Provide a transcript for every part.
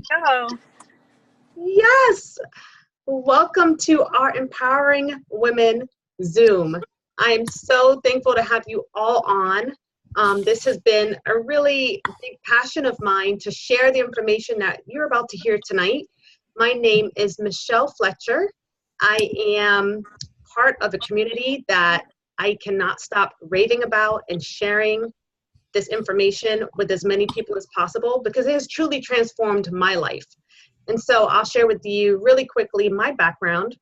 Hello. Yes, welcome to our Empowering Women Zoom. I'm so thankful to have you all on. This has been a really big passion of mine to share the information that you're about to hear tonight. My name is Michelle Fletcher. I am part of a community that I cannot stop raving about and sharing this information with as many people as possible because it has truly transformed my life. And so I'll share with you really quickly my background.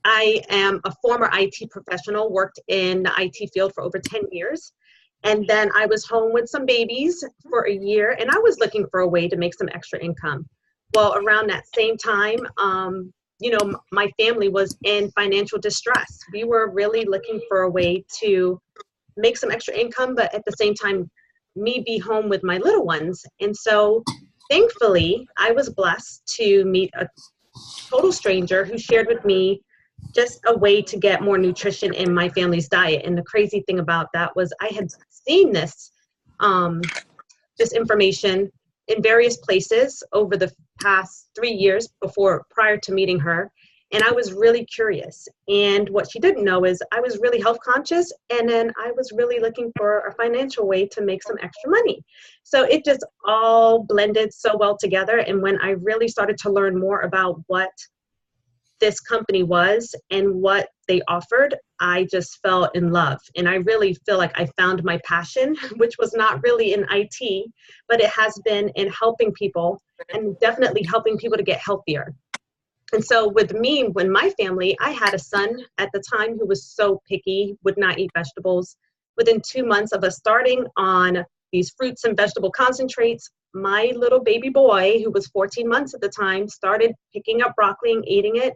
I am a former IT professional, worked in the IT field for over 10 years. And then I was home with some babies for a year, and I was looking for a way to make some extra income. Well, around that same time, my family was in financial distress. We were really looking for a way to make some extra income, but at the same time, me be home with my little ones. And so thankfully, I was blessed to meet a total stranger who shared with me just a way to get more nutrition in my family's diet. And the crazy thing about that was I had seen this information in various places over the past 3 years prior to meeting her. And I was really curious. And what she didn't know is I was really health conscious. And then I was really looking for a financial way to make some extra money. So it just all blended so well together. And when I really started to learn more about what this company was and what they offered, I just fell in love. And I really feel like I found my passion, which was not really in IT, but it has been in helping people and definitely helping people to get healthier. And so with me, when my family, I had a son at the time who was so picky, would not eat vegetables. Within 2 months of us starting on these fruits and vegetable concentrates, my little baby boy, who was 14 months at the time, started picking up broccoli and eating it.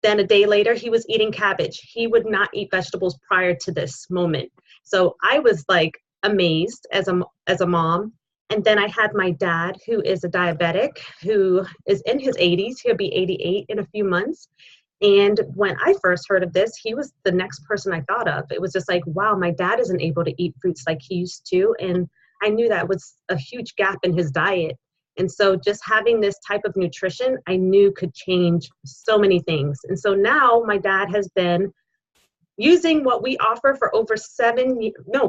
Then a day later, he was eating cabbage. He would not eat vegetables prior to this moment. So I was like amazed as a mom. And then I had my dad, who is a diabetic, who is in his 80s. He'll be 88 in a few months. And when I first heard of this, he was the next person I thought of. It was just like, wow, my dad isn't able to eat fruits like he used to. And I knew that was a huge gap in his diet. And so just having this type of nutrition, I knew could change so many things. And so now my dad has been using what we offer for over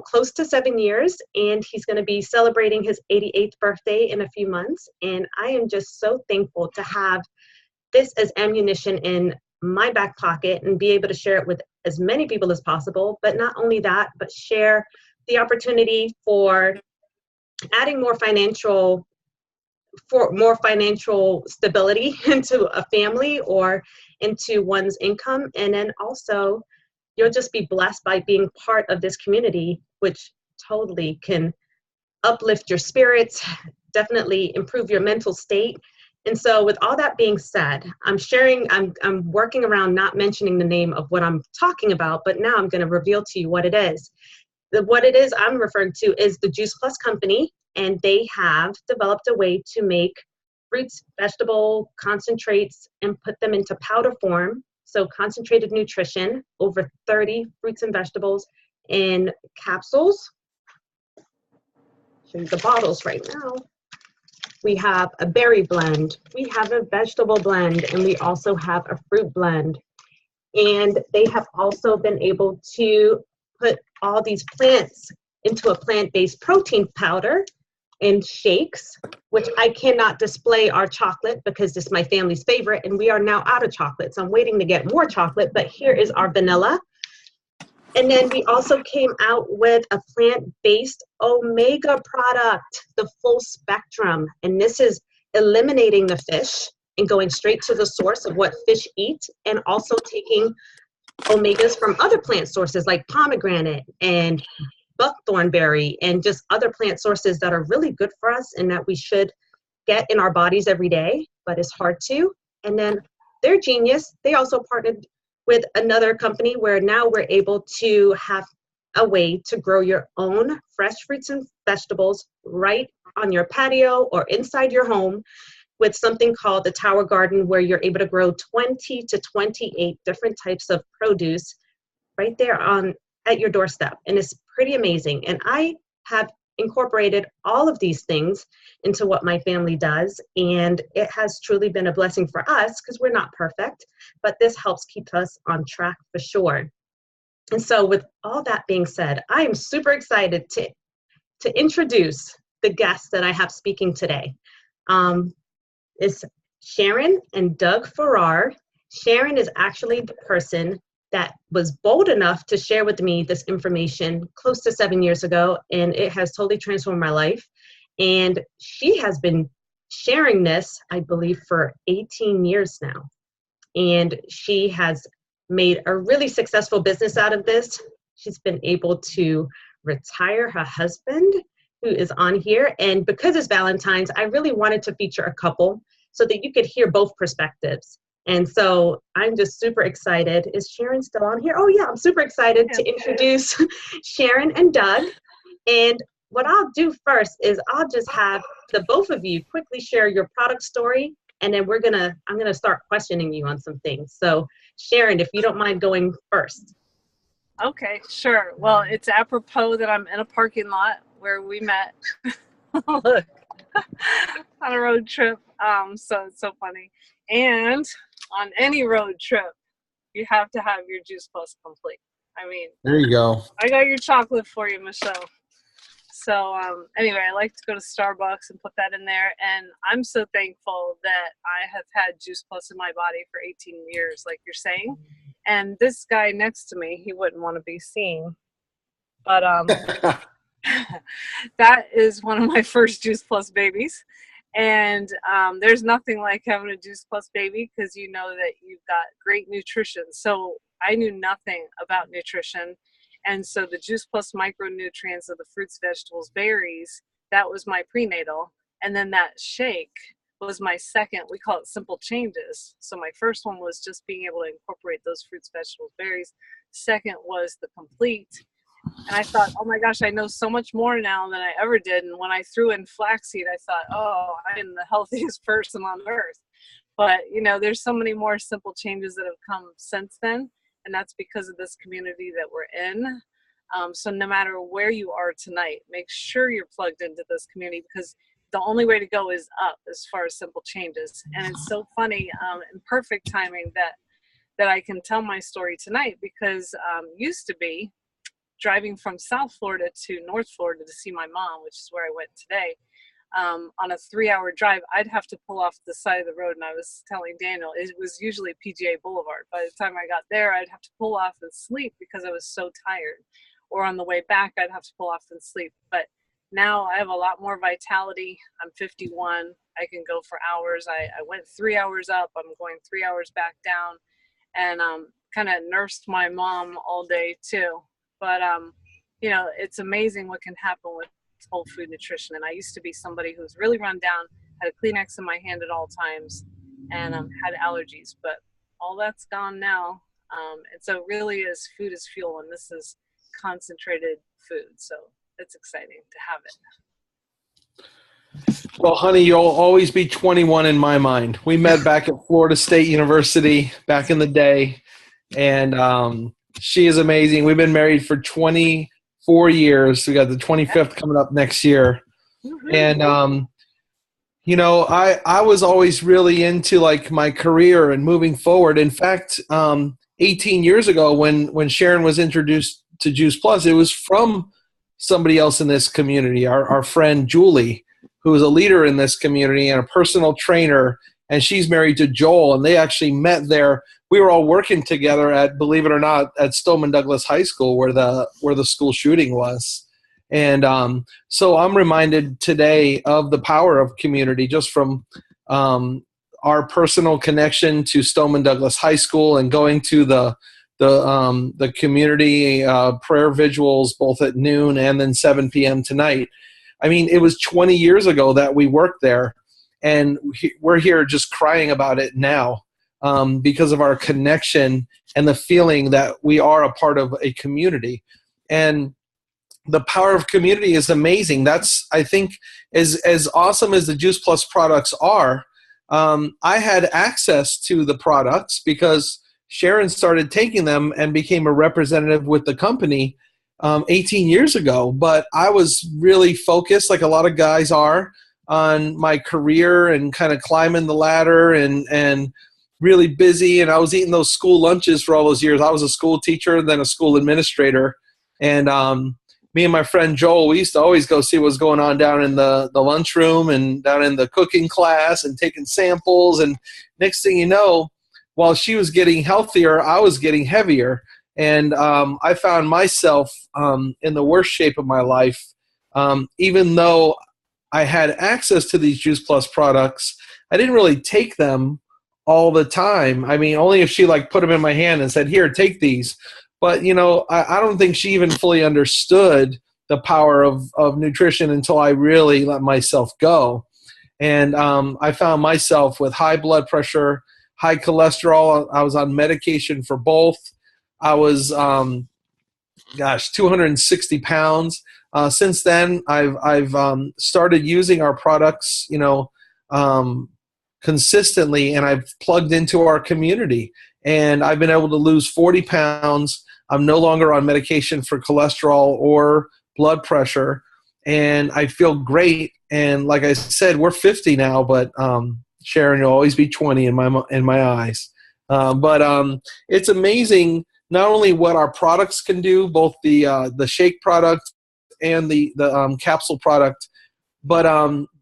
close to 7 years. And he's going to be celebrating his 88th birthday in a few months. And I am just so thankful to have this as ammunition in my back pocket and be able to share it with as many people as possible. But not only that, but share the opportunity for adding more financial stability into a family or into one's income. And then also you'll just be blessed by being part of this community, which totally can uplift your spirits, definitely improve your mental state. And so with all that being said, I'm working around not mentioning the name of what I'm talking about, but now I'm going to reveal to you what it is. What it is I'm referring to is the Juice Plus Company, and they have developed a way to make fruits, vegetable concentrates, and put them into powder form. So concentrated nutrition, over 30 fruits and vegetables in capsules. Show you the bottles right now. We have a berry blend, we have a vegetable blend, and we also have a fruit blend. And they have also been able to put all these plants into a plant-based protein powder and shakes, which I cannot display our chocolate because this is my family's favorite, and we are now out of chocolate. So I'm waiting to get more chocolate, but here is our vanilla. And then we also came out with a plant-based omega product, the full spectrum. And this is eliminating the fish and going straight to the source of what fish eat, and also taking omegas from other plant sources like pomegranate and buckthorn berry and just other plant sources that are really good for us and that we should get in our bodies every day, but it's hard to. And then they're genius. They also partnered with another company where now we're able to have a way to grow your own fresh fruits and vegetables right on your patio or inside your home with something called the Tower Garden, where you're able to grow 20 to 28 different types of produce right there at your doorstep. And it's pretty amazing. And I have incorporated all of these things into what my family does. And it has truly been a blessing for us because we're not perfect, but this helps keep us on track for sure. And so with all that being said, I am super excited to introduce the guests that I have speaking today. It's Sharon and Doug Farrar. Sharon is actually the person that was bold enough to share with me this information close to 7 years ago, and it has totally transformed my life. And she has been sharing this, I believe, for 18 years now. And she has made a really successful business out of this. She's been able to retire her husband, who is on here. And because it's Valentine's, I really wanted to feature a couple so that you could hear both perspectives. And so I'm just super excited. Is Sharon still on here? Oh yeah, I'm super excited to introduce Sharon and Doug. And what I'll do first is I'll just have the both of you quickly share your product story, and then I'm gonna start questioning you on some things. So Sharon, if you don't mind going first. Okay, sure. Well, it's apropos that I'm in a parking lot where we met. Look, on a road trip. So it's so funny. And on any road trip, you have to have your Juice Plus complete. I mean, there you go. I got your chocolate for you, Michelle. So anyway, I like to go to Starbucks and put that in there. And I'm so thankful that I have had Juice Plus in my body for 18 years, like you're saying. And this guy next to me, he wouldn't want to be seen. But that is one of my first Juice Plus babies. And there's nothing like having a Juice Plus baby because you know that you've got great nutrition. So I knew nothing about nutrition. And so the Juice Plus micronutrients of the fruits, vegetables, berries, that was my prenatal. And then that shake was my second. We call it simple changes. So my first one was just being able to incorporate those fruits, vegetables, berries. Second was the complete. And I thought, oh my gosh, I know so much more now than I ever did. And when I threw in flaxseed, I thought, oh, I'm the healthiest person on earth. But, you know, there's so many more simple changes that have come since then. And that's because of this community that we're in. So no matter where you are tonight, make sure you're plugged into this community because the only way to go is up as far as simple changes. And it's so funny and perfect timing that I can tell my story tonight because used to be driving from South Florida to North Florida to see my mom, which is where I went today, on a 3-hour drive, I'd have to pull off the side of the road. And I was telling Daniel, it was usually PGA Boulevard. By the time I got there, I'd have to pull off and sleep because I was so tired. Or on the way back, I'd have to pull off and sleep. But now I have a lot more vitality. I'm 51. I can go for hours. I went 3 hours up. I'm going 3 hours back down. And kind of nursed my mom all day too. But, you know, it's amazing what can happen with whole food nutrition. And I used to be somebody who was really run down, had a Kleenex in my hand at all times, and had allergies. But all that's gone now. And so really is food is fuel, and this is concentrated food. So it's exciting to have it. Well, honey, you'll always be 21 in my mind. We met back at Florida State University back in the day, and she is amazing. We've been married for 24 years. We got the 25th coming up next year. And, you know, I was always really into like my career and moving forward. In fact, 18 years ago when Sharon was introduced to Juice Plus, it was from somebody else in this community, our friend Julie, who is a leader in this community and a personal trainer. And she's married to Joel, and they actually met there. We were all working together at, believe it or not, at Stoneman Douglas High School where the school shooting was. And so I'm reminded today of the power of community just from our personal connection to Stoneman Douglas High School and going to the community prayer vigils both at noon and then 7 p.m. tonight. I mean, it was 20 years ago that we worked there. And we're here just crying about it now because of our connection and the feeling that we are a part of a community. And the power of community is amazing. That's, I think, as awesome as the Juice Plus products are, I had access to the products because Sharon started taking them and became a representative with the company 18 years ago, but I was really focused, like a lot of guys are, on my career and kind of climbing the ladder and really busy. And I was eating those school lunches for all those years. I was a school teacher and then a school administrator. And me and my friend Joel, we used to always go see what's going on down in the lunchroom and down in the cooking class and taking samples. And next thing you know, while she was getting healthier, I was getting heavier. And I found myself in the worst shape of my life, even though I had access to these Juice Plus products. I didn't really take them all the time. I mean, only if she like put them in my hand and said, "Here, take these." But I don't think she even fully understood the power of nutrition until I really let myself go. And I found myself with high blood pressure, high cholesterol. I was on medication for both. I was, 260 pounds. Since then, I've started using our products, consistently, and I've plugged into our community. And I've been able to lose 40 pounds. I'm no longer on medication for cholesterol or blood pressure, and I feel great. And like I said, we're 50 now, but Sharon, you'll always be 20 in my eyes. But it's amazing not only what our products can do, both the shake product and the capsule product, but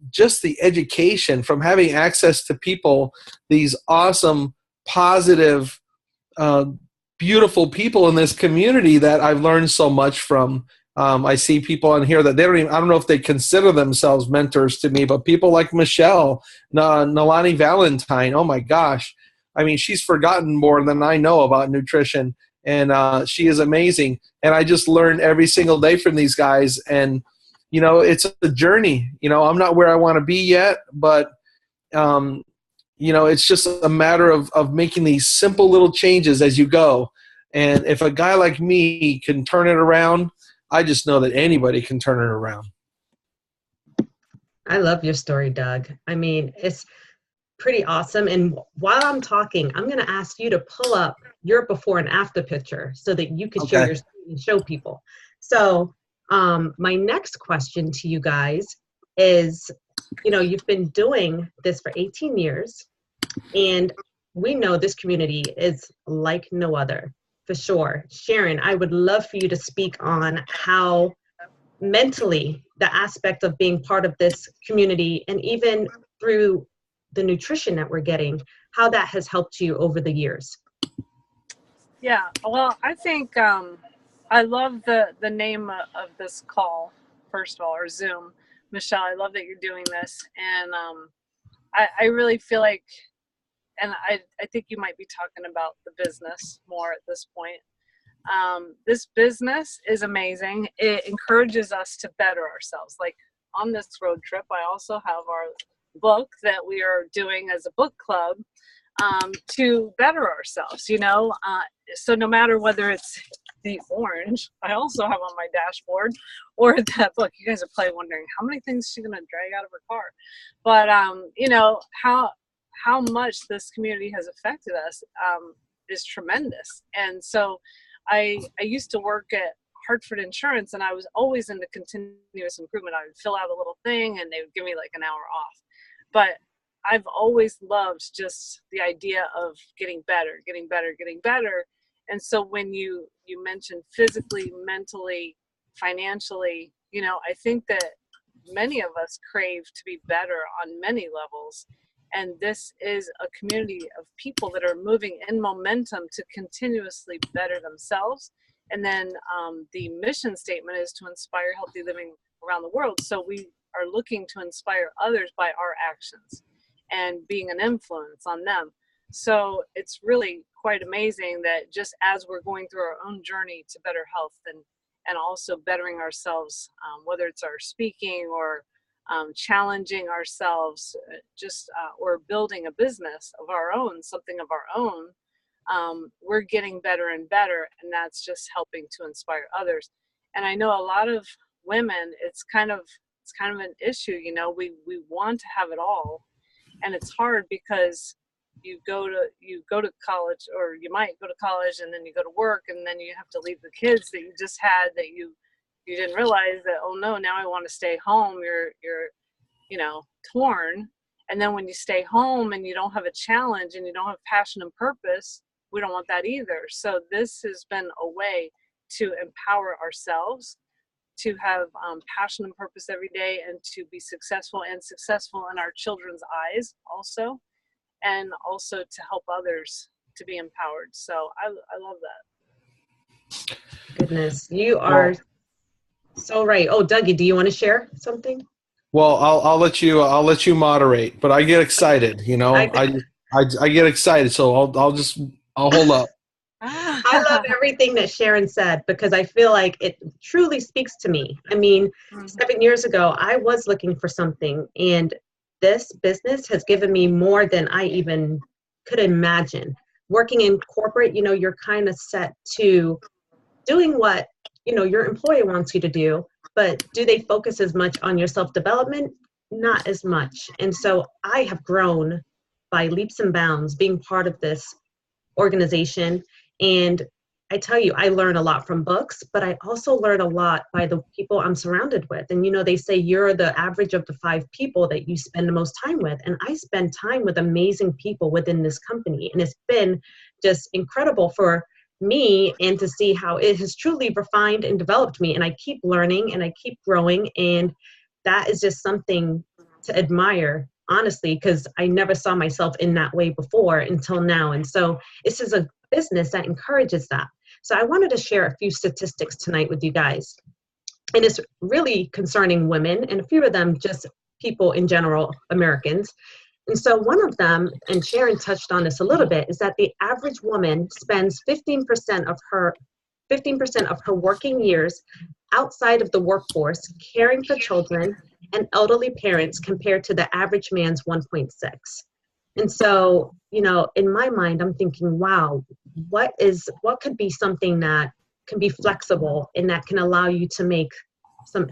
just the education from having access to people, these awesome, positive, beautiful people in this community that I've learned so much from. I see people on here that I don't know if they consider themselves mentors to me, but people like Michelle, Nalani Valentine, oh my gosh. I mean, she's forgotten more than I know about nutrition, and she is amazing. And I just learn every single day from these guys, and it's a journey. I'm not where I want to be yet, but it's just a matter of making these simple little changes as you go. And if a guy like me can turn it around, I just know that anybody can turn it around. I love your story, Doug. I mean, it's pretty awesome. And while I'm talking, I'm going to ask you to pull up your before and after picture so that you can share your story and show people. So my next question to you guys is, you've been doing this for 18 years, and we know this community is like no other, for sure. Sharon, I would love for you to speak on how mentally the aspect of being part of this community, and even through the nutrition that we're getting, how that has helped you over the years. Yeah, well, I think I love the name of this call, first of all, or Zoom. Michelle, I love that you're doing this. And I really feel like, and I think you might be talking about the business more at this point. This business is amazing. It encourages us to better ourselves. Like on this road trip, I also have our book that we are doing as a book club to better ourselves, so no matter whether it's the orange I also have on my dashboard or that book. You guys are probably wondering how many things is she gonna drag out of her car, but how much this community has affected us is tremendous. And so I used to work at Hartford Insurance, and I was always into continuous improvement. I would fill out a little thing and they would give me like an hour off. But I've always loved just the idea of getting better. And so when you mentioned physically, mentally, financially, I think that many of us crave to be better on many levels. And this is a community of people that are moving in momentum to continuously better themselves. And then the mission statement is to inspire healthy living around the world. So we are looking to inspire others by our actions and being an influence on them. So it's really quite amazing that just as we're going through our own journey to better health and also bettering ourselves, whether it's our speaking or challenging ourselves, or building a business of our own, something of our own, we're getting better and better, and that's just helping to inspire others. And I know a lot of women, it's kind of an issue. We want to have it all, and it's hard because you go to college, or you might go to college, and then you go to work, and then you have to leave the kids that you just had, that you didn't realize that, oh no, now I want to stay home. You're torn. And then when you stay home and you don't have a challenge and you don't have passion and purpose, we don't want that either. So this has been a way to empower ourselves, to have passion and purpose every day, and to be successful in our children's eyes also, and also to help others to be empowered. So I love that. Goodness, you are so right. Oh, Dougie, do you want to share something? Well, I'll let you moderate, but I get excited, I get excited, so I'll hold up. I love everything that Sharon said, because I feel like it truly speaks to me. I mean, 7 years ago, I was looking for something, and this business has given me more than I even could imagine. Working in corporate, you're kind of set to doing what, your employer wants you to do, but do they focus as much on your self-development? Not as much. And so I have grown by leaps and bounds being part of this organization. And I tell you, I learn a lot from books, but I also learn a lot by the people I'm surrounded with. And, they say you're the average of the 5 people that you spend the most time with. And I spend time with amazing people within this company. And it's been just incredible for me, and to see how it has truly refined and developed me. And I keep learning and I keep growing. And that is just something to admire, honestly, because I never saw myself in that way before until now. And so this is a business that encourages that. So I wanted to share a few statistics tonight with you guys. And it's really concerning women, and a few of them just people in general, Americans. And so one of them, and Sharon touched on this a little bit, is that the average woman spends 15% of her working years outside of the workforce caring for children and elderly parents, compared to the average man's 1.6. And so, in my mind, I'm thinking, wow, what could be something that can be flexible and that can allow you to make some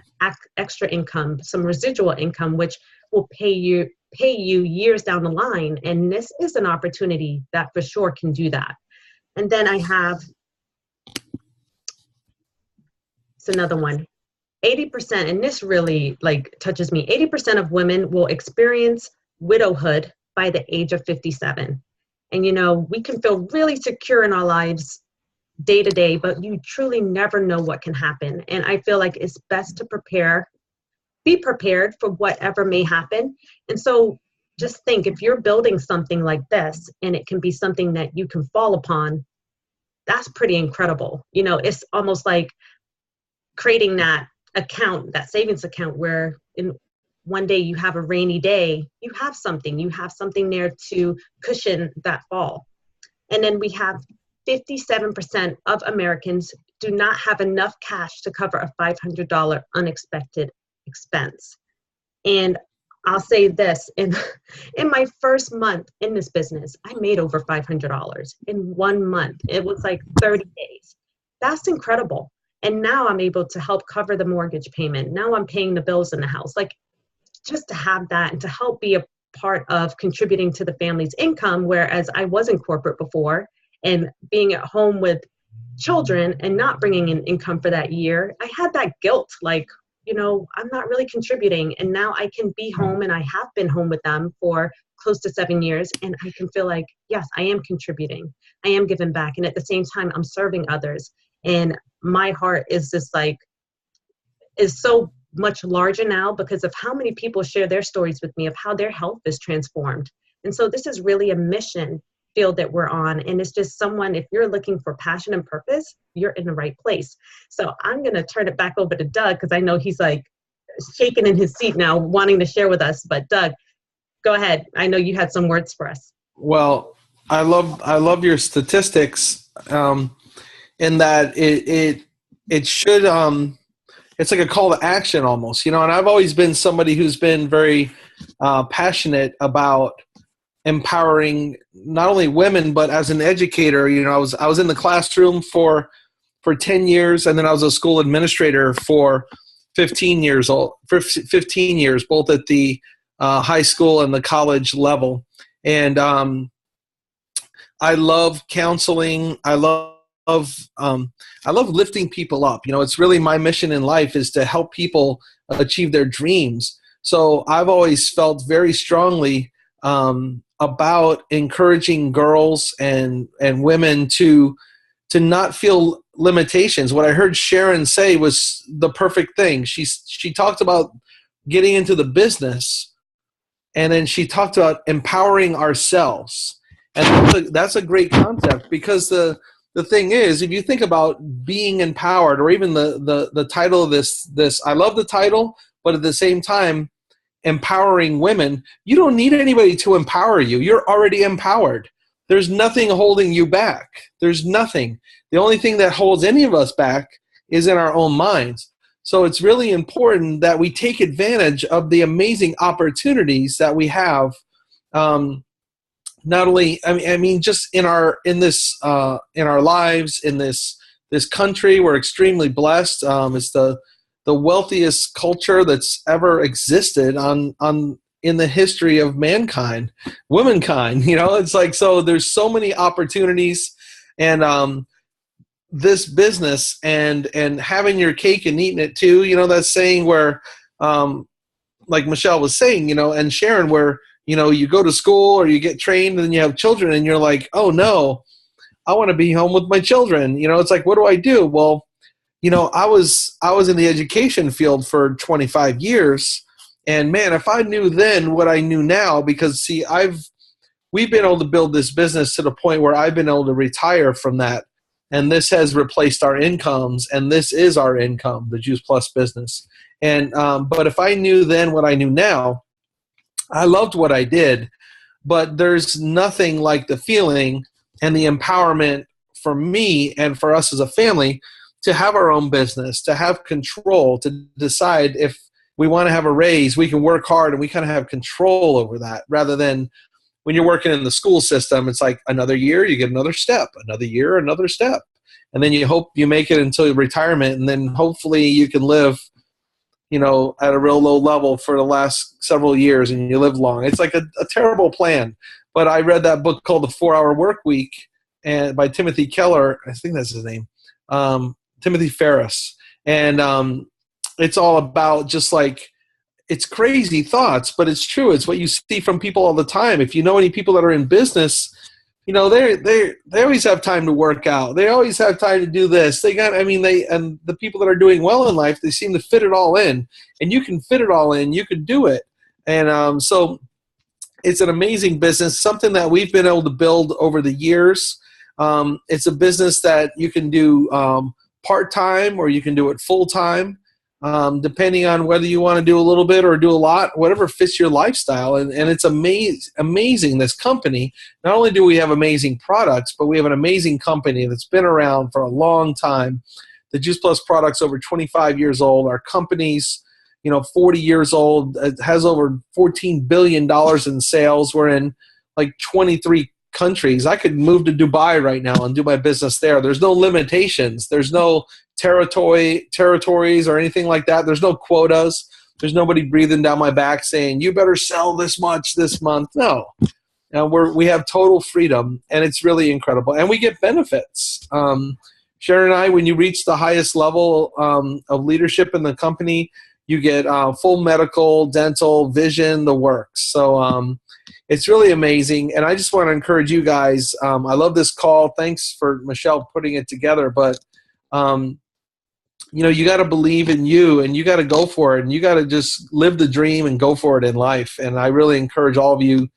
extra income, some residual income, which will pay you years down the line. And this is an opportunity that for sure can do that. And then I have, it's another one, 80%, and this really touches me. 80% of women will experience widowhood by the age of 57. And we can feel really secure in our lives day to day, but you truly never know what can happen. And I feel like it's best to be prepared for whatever may happen. And so just think, if you're building something like this and it can be something that you can fall upon, that's pretty incredible. It's almost like creating that account, that savings account, where in one day you have a rainy day, you have something there to cushion that fall. And then we have 57% of Americans do not have enough cash to cover a $500 unexpected expense. And I'll say this, in my first month in this business, I made over $500 in 1 month. It was like 30 days. That's incredible. And now I'm able to help cover the mortgage payment. Now I'm paying the bills in the house. Just to have that and to help be a part of contributing to the family's income, whereas I was in corporate before, and being at home with children and not bringing in income for that year, I had that guilt, I'm not really contributing. And now I can be home, and I have been home with them for close to 7 years, and I can feel like, yes, I am contributing. I am giving back. And at the same time, I'm serving others. And my heart is just is so much larger now because of how many people share their stories with me of how their health is transformed. And so this is really a mission field that we're on. And it's just someone, if you're looking for passion and purpose, you're in the right place. So I'm going to turn it back over to Doug, because I know he's shaking in his seat now, wanting to share with us. But Doug, go ahead. I know you had some words for us. Well, I love your statistics, in that it should, it's like a call to action almost, and I've always been somebody who's been very passionate about empowering not only women, but as an educator. I was in the classroom for 10 years, and then I was a school administrator for 15 years, both at the high school and the college level. And I love counseling. I love lifting people up. You know, it's really my mission in life is to help people achieve their dreams. So I've always felt very strongly about encouraging girls and women to not feel limitations. What I heard Sharon say was the perfect thing. She talked about getting into the business, and then she talked about empowering ourselves. And that's a great concept, because the thing is, if you think about being empowered, or even the title of this, I love the title, but at the same time, empowering women, you don't need anybody to empower you. You're already empowered. There's nothing holding you back. There's nothing. The only thing that holds any of us back is in our own minds. So it's really important that we take advantage of the amazing opportunities that we have. Not only, I mean, just in our lives, in this country, we're extremely blessed. It's the wealthiest culture that's ever existed in the history of mankind, womankind. You know, it's like, so there's so many opportunities, and this business and having your cake and eating it too. You know, that saying where, like Michelle was saying, you know, and Sharon, where, you know, you go to school or you get trained and then you have children and you're like, oh no, I want to be home with my children. You know, it's like, what do I do? Well, you know, I was in the education field for 25 years, and man, if I knew then what I knew now, because see, we've been able to build this business to the point where I've been able to retire from that. And this has replaced our incomes, and this is our income, the Juice Plus business. And but if I knew then what I knew now, I loved what I did, but there's nothing like the feeling and the empowerment for me and for us as a family to have our own business, to have control, to decide if we want to have a raise, we can work hard and we kind of have control over that, rather than when you're working in the school system, it's like another year, you get another step, another year, another step. And then you hope you make it until retirement, and then hopefully you can live, you know, at a real low level for the last several years and you live long. It's like a terrible plan. But I read that book called The 4-Hour Work Week, and by Timothy Keller, I think that's his name, Timothy Ferriss. And it's all about just like, it's crazy thoughts, but it's true. It's what you see from people all the time. If you know any people that are in business, you know, they always have time to work out. They always have time to do this. And the people that are doing well in life, they seem to fit it all in. And you can fit it all in. You can do it. And so it's an amazing business, something that we've been able to build over the years. It's a business that you can do part-time, or you can do it full-time. Depending on whether you want to do a little bit or do a lot, whatever fits your lifestyle. And it's amazing, this company. Not only do we have amazing products, but we have an amazing company that's been around for a long time. The Juice Plus product's over 25 years old. Our company's, 40 years old. It has over $14 billion in sales. We're in like 23 countries. I could move to Dubai right now and do my business there. There's no limitations. There's no territories or anything like that. There's no quotas. There's nobody breathing down my back saying, you better sell this much this month. No. We have total freedom, and it's really incredible. And we get benefits. Sharon and I, when you reach the highest level of leadership in the company, you get full medical, dental, vision, the works. So it's really amazing. And I just want to encourage you guys. I love this call. Thanks for Michelle putting it together. But you got to believe in you, and you got to go for it, and you got to just live the dream and go for it in life. And I really encourage all of you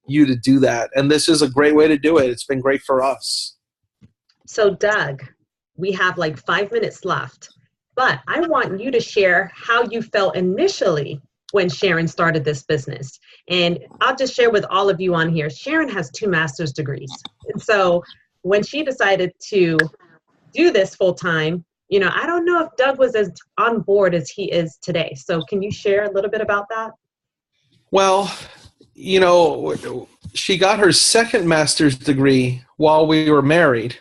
to do that. And this is a great way to do it. It's been great for us. So Doug, we have like 5 minutes left, but I want you to share how you felt initially when Sharon started this business. And I'll just share with all of you on here, Sharon has 2 master's degrees. And so when she decided to do this full time, I don't know if Doug was as on board as he is today. So can you share a little bit about that? Well, she got her second master's degree while we were married,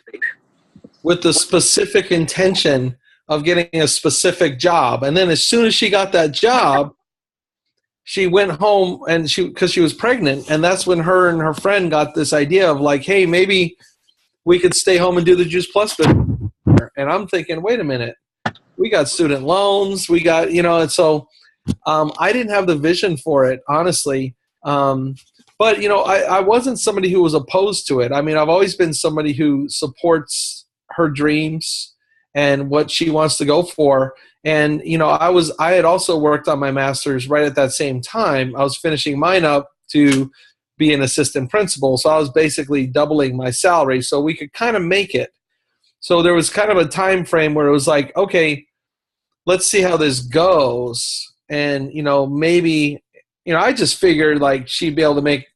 with the specific intention of getting a specific job. And then as soon as she got that job, she went home and because she was pregnant, and that's when her and her friend got this idea of like, hey, maybe we could stay home and do the Juice Plus business. And I'm thinking, wait a minute, we got student loans, we got, and so I didn't have the vision for it, honestly. But, I wasn't somebody who was opposed to it. I mean, I've always been somebody who supports her dreams and what she wants to go for. And, I had also worked on my master's right at that same time. I was finishing mine up to be an assistant principal. So I was basically doubling my salary so we could kind of make it. So there was kind of a time frame where it was like, okay, let's see how this goes. And, maybe, I just figured like she'd be able to make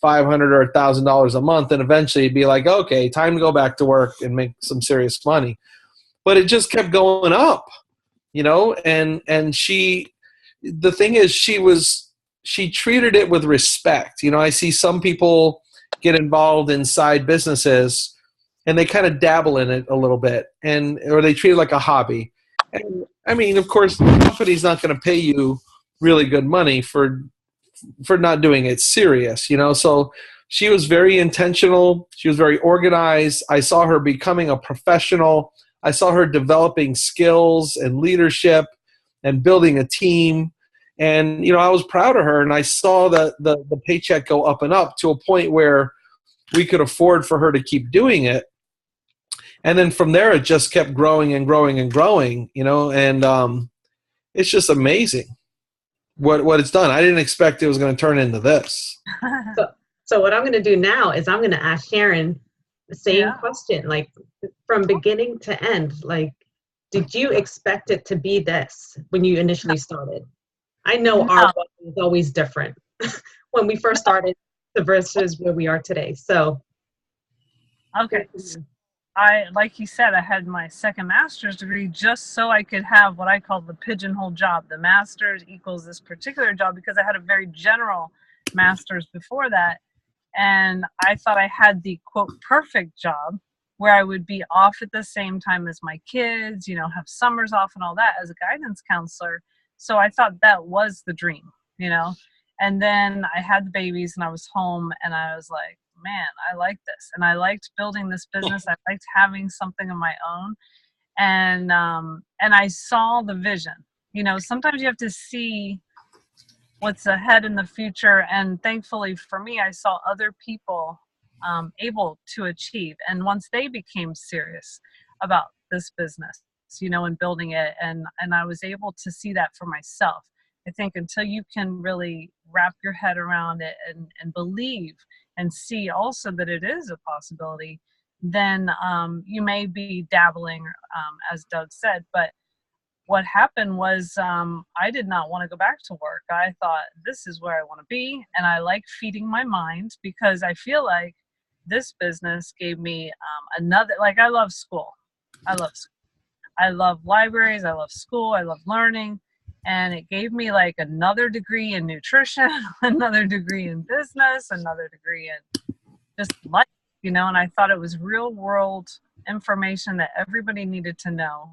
$500 or $1,000 a month, and eventually it'd be like, okay, time to go back to work and make some serious money. But it just kept going up, and the thing is, she treated it with respect. I see some people get involved in side businesses and they kind of dabble in it a little bit, or they treat it like a hobby. And I mean, of course, the company's not going to pay you really good money for not doing it serious, So she was very intentional. She was very organized. I saw her becoming a professional. I saw her developing skills and leadership and building a team. And, I was proud of her, and I saw the paycheck go up and up to a point where we could afford for her to keep doing it. And then from there, it just kept growing and growing and growing, and it's just amazing what it's done. I didn't expect it was going to turn into this. So what I'm going to do now is I'm going to ask Sharon the same question, like from beginning to end. Like, did you expect it to be this when you initially started? I know our life is always different when we first started versus where we are today. So, okay. Like you said, I had my second master's degree just so I could have what I call the pigeonhole job. The master's equals this particular job, because I had a very general master's before that. And I thought I had the quote perfect job where I would be off at the same time as my kids, have summers off and all that as a guidance counselor. So I thought that was the dream, and then I had the babies and I was home and I was like, man, I like this. And I liked building this business. I liked having something of my own. And I saw the vision. Sometimes you have to see what's ahead in the future. And thankfully for me, I saw other people able to achieve. And once they became serious about this business, and building it, and I was able to see that for myself. I think until you can really wrap your head around it and believe and see also that it is a possibility, then you may be dabbling, as Doug said. But what happened was I did not want to go back to work. I thought, this is where I want to be, and I like feeding my mind, because I feel like this business gave me another, like, I love school. I love libraries, I love school, I love learning. And it gave me like another degree in nutrition, another degree in business, another degree in just life, and I thought it was real world information that everybody needed to know.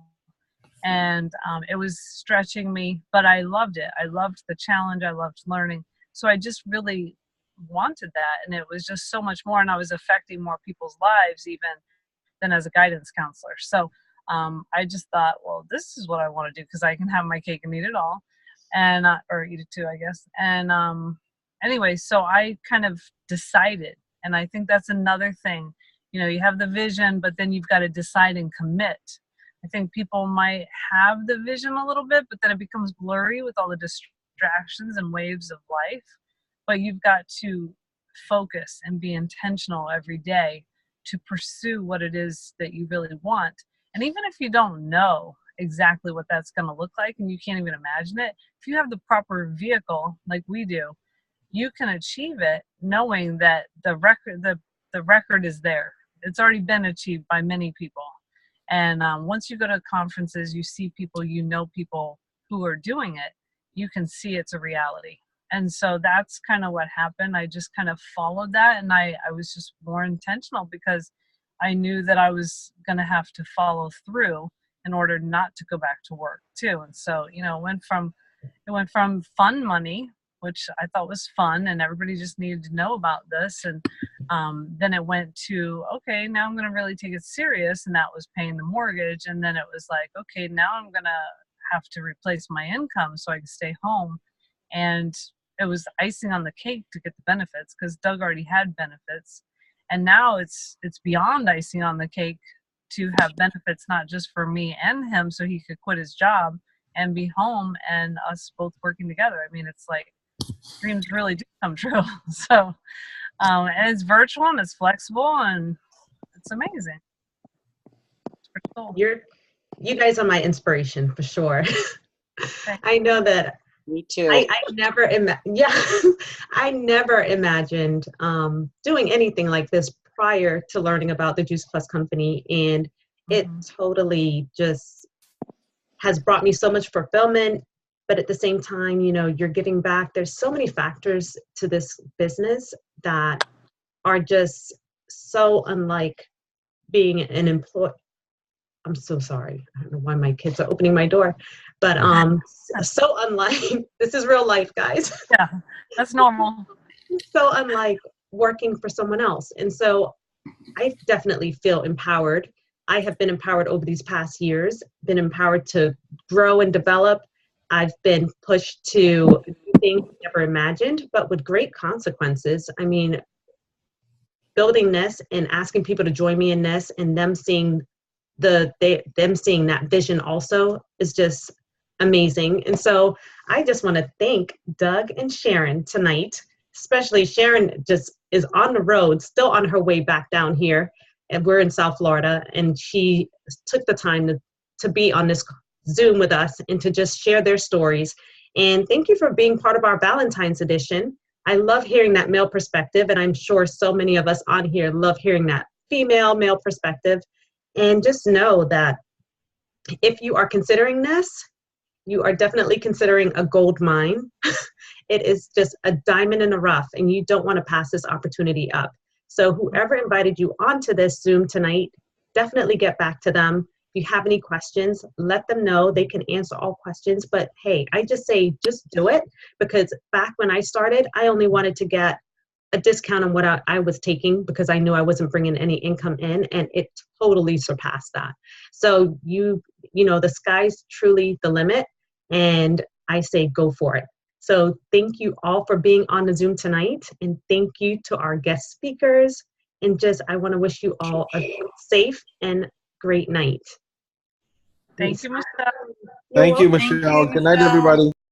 And it was stretching me, but I loved it. I loved the challenge. I loved learning. So I just really wanted that. And it was just so much more. And I was affecting more people's lives even than as a guidance counselor. So I just thought, well, this is what I want to do, because I can have my cake and eat it all, and or eat it too, I guess. And anyway, so I kind of decided, and I think that's another thing. You have the vision, but then you've got to decide and commit. I think people might have the vision a little bit, but then it becomes blurry with all the distractions and waves of life. But you've got to focus and be intentional every day to pursue what it is that you really want. And even if you don't know exactly what that's going to look like, and you can't even imagine it, if you have the proper vehicle like we do, you can achieve it knowing that the record is there. It's already been achieved by many people. And once you go to conferences, you see people, people who are doing it, you can see it's a reality. And so that's kind of what happened. I just kind of followed that, and I was just more intentional, because I knew that I was going to have to follow through in order not to go back to work too. And so, it went from fun money which I thought was fun, and everybody just needed to know about this. And then it went to, okay, now I'm going to really take it serious, and that was paying the mortgage. And then it was like, okay, now I'm going to have to replace my income so I can stay home. And it was icing on the cake to get the benefits, because Doug already had benefits. And now it's beyond icing on the cake to have benefits, not just for me and him, so he could quit his job and be home and us both working together. I mean, it's like dreams really do come true. So, and it's virtual and it's flexible and it's amazing. It's pretty cool. You guys are my inspiration for sure. I know that. Me too. I never I never imagined doing anything like this prior to learning about the Juice Plus company, and it totally just has brought me so much fulfillment. But at the same time, you know, you're giving back. There's so many factors to this business that are just so unlike being an employee. I'm so sorry. I don't know why my kids are opening my door, but so unlike, this is real life, guys. Yeah, that's normal. So unlike working for someone else. And so I definitely feel empowered. I have been empowered over these past years, been empowered to grow and develop. I've been pushed to do things never imagined, but with great consequences. I mean, building this and asking people to join me in this, and them seeing them seeing that vision also is just amazing. And so I just want to thank Doug and Sharon tonight. Especially Sharon just is on the road, still on her way back down here, and we're in South Florida, and she took the time to be on this Zoom with us and to just share their stories. And thank you for being part of our Valentine's edition. I love hearing that male perspective, and I'm sure so many of us on here love hearing that male perspective. And just know that if you are considering this, you are definitely considering a gold mine. It is just a diamond in the rough, and you don't want to pass this opportunity up. So whoever invited you onto this Zoom tonight, definitely get back to them. If you have any questions, let them know. They can answer all questions. But hey, I just say, just do it, because back when I started, I only wanted to get a discount on what I was taking, because I knew I wasn't bringing any income in, and it totally surpassed that. So you know, the sky's truly the limit, and I say go for it. So thank you all for being on the Zoom tonight, and thank you to our guest speakers, and just I want to wish you all a safe and great night. Thank you, Michelle. Thank you, welcome. Michelle. Good night, everybody.